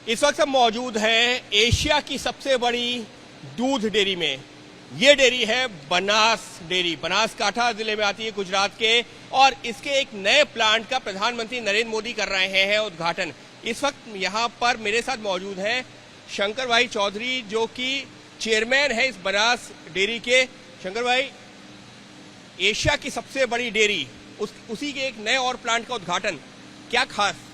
इस वक्त हम मौजूद हैं एशिया की सबसे बड़ी दूध डेयरी में। ये डेयरी है बनास डेयरी, बनासकांठा जिले में आती है गुजरात के, और इसके एक नए प्लांट का प्रधानमंत्री नरेंद्र मोदी कर रहे हैं उद्घाटन। इस वक्त यहाँ पर मेरे साथ मौजूद हैं शंकर भाई चौधरी, जो कि चेयरमैन है इस बनास डेयरी के। शंकर भाई, एशिया की सबसे बड़ी डेयरी, उसी के एक नए और प्लांट का उद्घाटन, क्या खास?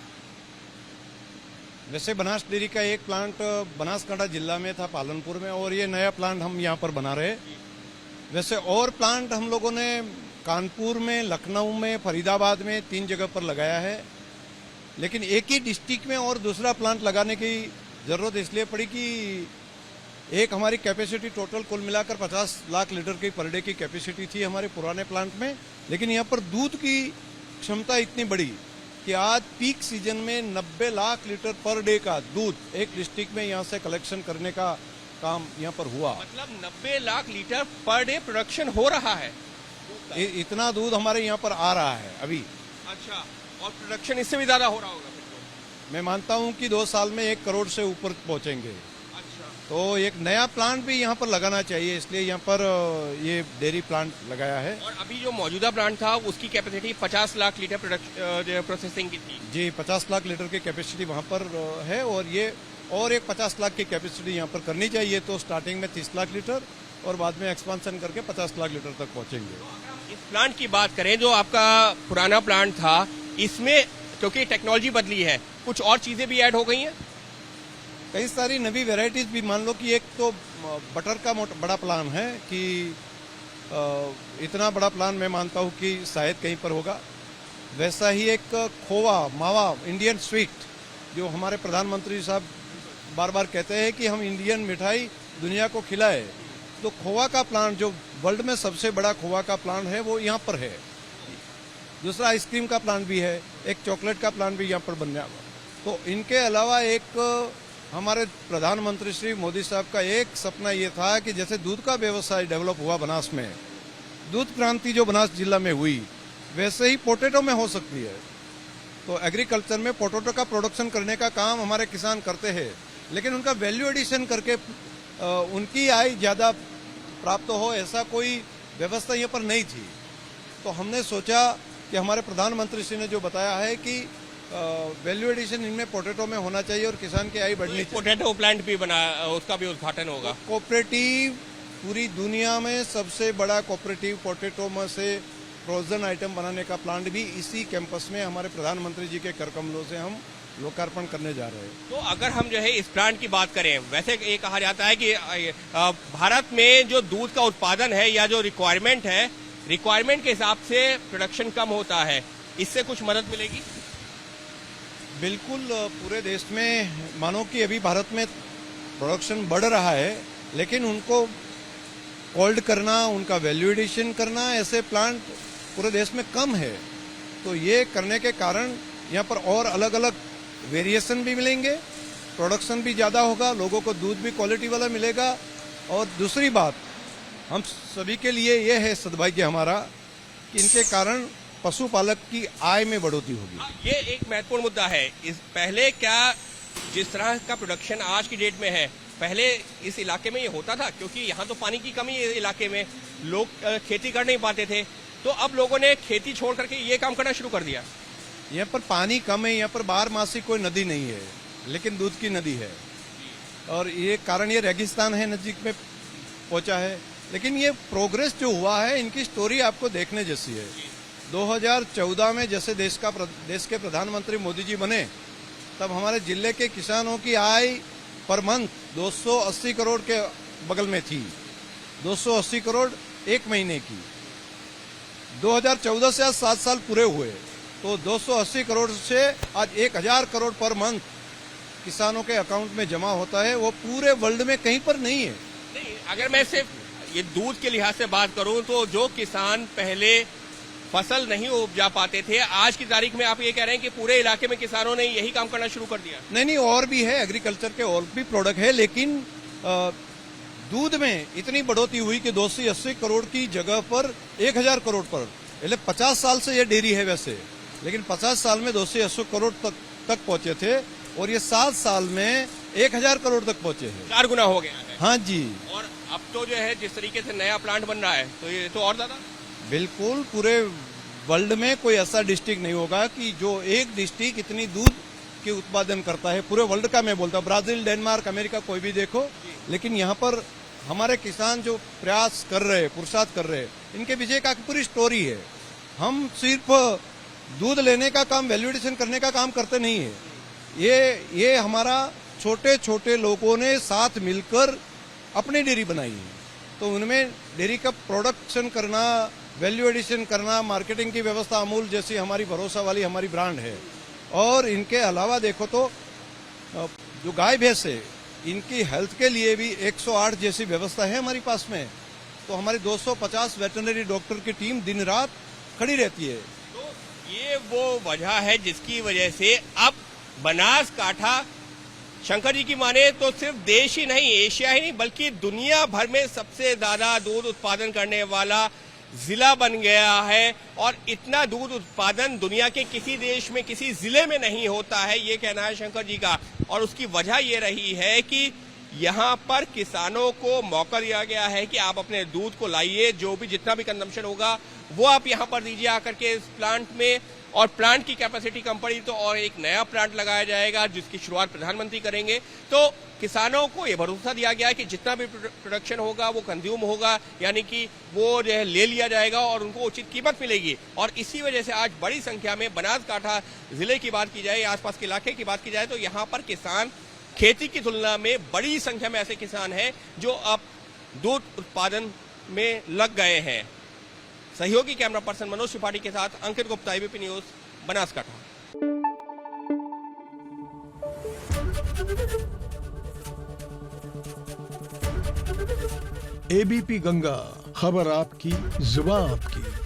वैसे बनास डेयरी का एक प्लांट बनासकांठा जिला में था, पालनपुर में, और ये नया प्लांट हम यहाँ पर बना रहे। वैसे और प्लांट हम लोगों ने कानपुर में, लखनऊ में, फरीदाबाद में 3 जगह पर लगाया है, लेकिन एक ही डिस्ट्रिक्ट में और दूसरा प्लांट लगाने की जरूरत इसलिए पड़ी कि एक हमारी कैपेसिटी टोटल कुल मिलाकर 50 लाख लीटर की पर डे की कैपेसिटी थी हमारे पुराने प्लांट में, लेकिन यहाँ पर दूध की क्षमता इतनी बड़ी कि आज पीक सीजन में 90 लाख लीटर पर डे का दूध एक डिस्ट्रिक्ट में यहाँ से कलेक्शन करने का काम यहाँ पर हुआ। मतलब 90 lakh litre per day production हो रहा है? इतना दूध हमारे यहाँ पर आ रहा है अभी। अच्छा, और प्रोडक्शन इससे भी ज्यादा हो रहा होगा फिर तो? मैं मानता हूँ कि 2 साल में 1 करोड़ से ऊपर पहुँचेंगे। तो एक नया प्लांट भी यहाँ पर लगाना चाहिए, इसलिए यहाँ पर ये डेयरी प्लांट लगाया है। और अभी जो मौजूदा प्लांट था उसकी कैपेसिटी 50 लाख लीटर प्रोसेसिंग की थी। जी, 50 लाख लीटर की कैपेसिटी वहाँ पर है, और ये और एक 50 लाख की कैपेसिटी यहाँ पर करनी चाहिए। तो स्टार्टिंग में 30 लाख लीटर और बाद में एक्सपांशन करके 50 लाख लीटर तक पहुँचेंगे। इस प्लांट की बात करें, जो आपका पुराना प्लांट था, इसमें क्योंकि टेक्नोलॉजी बदली है, कुछ और चीजें भी ऐड हो गई हैं? कई सारी नवी वेराइटीज भी। मान लो कि एक तो बटर का बड़ा प्लान है कि इतना बड़ा प्लान मैं मानता हूँ कि शायद कहीं पर होगा। वैसा ही एक खोवा, मावा, इंडियन स्वीट, जो हमारे प्रधानमंत्री साहब बार बार कहते हैं कि हम इंडियन मिठाई दुनिया को खिलाए, तो खोवा का प्लांट, जो वर्ल्ड में सबसे बड़ा खोवा का प्लांट है, वो यहाँ पर है। दूसरा आइसक्रीम का प्लांट भी है, एक चॉकलेट का प्लांट भी यहाँ पर बनने वाला। तो इनके अलावा एक हमारे प्रधानमंत्री श्री मोदी साहब का एक सपना ये था कि जैसे दूध का व्यवसाय डेवलप हुआ बनास में, दूध क्रांति जो बनास जिला में हुई, वैसे ही पोटैटो में हो सकती है। तो एग्रीकल्चर में पोटैटो का प्रोडक्शन करने का काम हमारे किसान करते हैं, लेकिन उनका वैल्यू एडिशन करके उनकी आय ज़्यादा प्राप्त हो, ऐसा कोई व्यवस्था यहाँ पर नहीं थी। तो हमने सोचा कि हमारे प्रधानमंत्री श्री ने जो बताया है कि वैल्यू एडिशन इनमें पोटैटो में होना चाहिए और किसान की आय बढ़नी चाहिए। पोटैटो प्लांट भी बना, उसका भी उद्घाटन होगा। कोऑपरेटिव पूरी दुनिया में सबसे बड़ा कोऑपरेटिव पोटैटो में से फ्रोजन आइटम बनाने का प्लांट भी इसी कैंपस में हमारे प्रधानमंत्री जी के कर कमलों से हम लोकार्पण करने जा रहे हैं। तो अगर हम जो है इस प्लांट की बात करें, वैसे ये कहा जाता है कि भारत में जो दूध का उत्पादन है या जो रिक्वायरमेंट है, रिक्वायरमेंट के हिसाब से प्रोडक्शन कम होता है, इससे कुछ मदद मिलेगी? बिल्कुल। पूरे देश में मानो कि अभी भारत में प्रोडक्शन बढ़ रहा है, लेकिन उनको कोल्ड करना, उनका वैल्यू एडिशन करना, ऐसे प्लांट पूरे देश में कम है। तो ये करने के कारण यहाँ पर और अलग अलग वेरिएशन भी मिलेंगे, प्रोडक्शन भी ज़्यादा होगा, लोगों को दूध भी क्वालिटी वाला मिलेगा। और दूसरी बात, हम सभी के लिए ये है सद्भाग्य हमारा कि इनके कारण पशुपालक की आय में बढ़ोतरी होगी। ये एक महत्वपूर्ण मुद्दा है। इस पहले क्या जिस तरह का प्रोडक्शन आज की डेट में है, पहले इस इलाके में ये होता था? क्योंकि यहाँ तो पानी की कमी है, इलाके में लोग खेती कर नहीं पाते थे, तो अब लोगों ने खेती छोड़ करके ये काम करना शुरू कर दिया। यहाँ पर पानी कम है, यहाँ पर 12 मासी कोई नदी नहीं है, लेकिन दूध की नदी है, और ये कारण ये रेगिस्तान है, नजदीक में पहुंचा है। लेकिन ये प्रोग्रेस जो हुआ है, इनकी स्टोरी आपको देखने जैसी है। 2014 में जैसे देश के प्रधानमंत्री मोदी जी बने, तब हमारे जिले के किसानों की आय पर मंथ 280 करोड़ के बगल में थी, 280 करोड़ एक महीने की। 2014 से आज 7 साल पूरे हुए, तो 280 करोड़ से आज 1000 करोड़ पर मंथ किसानों के अकाउंट में जमा होता है। वो पूरे वर्ल्ड में कहीं पर नहीं है। नहीं, अगर मैं सिर्फ ये दूध के लिहाज से बात करूं, तो जो किसान पहले फसल नहीं उपजा पाते थे, आज की तारीख में आप ये कह रहे हैं कि पूरे इलाके में किसानों ने यही काम करना शुरू कर दिया? नहीं, और भी है, एग्रीकल्चर के और भी प्रोडक्ट है, लेकिन दूध में इतनी बढ़ोतरी हुई कि 280 करोड़ की जगह पर 1000 करोड़ पर। 50 साल से ये डेयरी है वैसे, लेकिन 50 साल में 280 करोड़ तक पहुंचे थे। और ये 7 साल में 1000 करोड़ तक पहुंचे हैं। 4 गुना हो गया है। हाँ जी, और अब तो जो है जिस तरीके से नया प्लांट बन रहा है तो ये तो और ज्यादा। बिल्कुल। पूरे वर्ल्ड में कोई ऐसा डिस्ट्रिक्ट नहीं होगा कि जो एक डिस्ट्रिक्ट इतनी दूध के उत्पादन करता है। पूरे वर्ल्ड का मैं बोलता हूँ, ब्राजील, डेनमार्क, अमेरिका कोई भी देखो, लेकिन यहाँ पर हमारे किसान जो प्रयास कर रहे हैं, पुरुषार्थ कर रहे हैं, इनके पीछे एक पूरी स्टोरी है। हम सिर्फ दूध लेने का काम, वैल्यूएडिशन करने का काम करते नहीं है। ये हमारा छोटे छोटे लोगों ने साथ मिलकर अपनी डेयरी बनाई है। तो उनमें डेयरी का प्रोडक्शन करना, वैल्यू एडिशन करना, मार्केटिंग की व्यवस्था, अमूल जैसी हमारी भरोसा वाली हमारी ब्रांड है। और इनके अलावा देखो तो जो गाय भैंस है, इनकी हेल्थ के लिए भी 108 जैसी व्यवस्था है हमारी पास में। तो हमारी 250 वेटरनरी डॉक्टर की टीम दिन रात खड़ी रहती है। तो ये वो वजह है जिसकी वजह से अब बनासकांठा, शंकर जी की माने तो सिर्फ देश ही नहीं, एशिया ही नहीं, बल्कि दुनिया भर में सबसे ज्यादा दूध उत्पादन करने वाला जिला बन गया है। और इतना दूध उत्पादन दुनिया के किसी देश में, किसी जिले में नहीं होता है, ये कहना है शंकर जी का। और उसकी वजह ये रही है कि यहाँ पर किसानों को मौका दिया गया है कि आप अपने दूध को लाइए, जो भी जितना भी कंजम्पशन होगा वो आप यहाँ पर दीजिए आकर के इस प्लांट में। और प्लांट की कैपेसिटी कम पड़ी तो और एक नया प्लांट लगाया जाएगा जिसकी शुरुआत प्रधानमंत्री करेंगे। तो किसानों को ये भरोसा दिया गया है कि जितना भी प्रोडक्शन होगा वो कंज्यूम होगा, यानी कि वो जो है ले लिया जाएगा और उनको उचित कीमत मिलेगी। और इसी वजह से आज बड़ी संख्या में बनासकांठा जिले की बात की जाए, आसपास के इलाके की बात की जाए, तो यहाँ पर किसान खेती की तुलना में बड़ी संख्या में ऐसे किसान हैं जो अब दूध उत्पादन में लग गए हैं। सहयोगी कैमरा पर्सन मनोज त्रिपाठी के साथ Ankit Gupta, ABP news, Banaskantha. ABP Ganga, खबर आपकी, जुबान आपकी।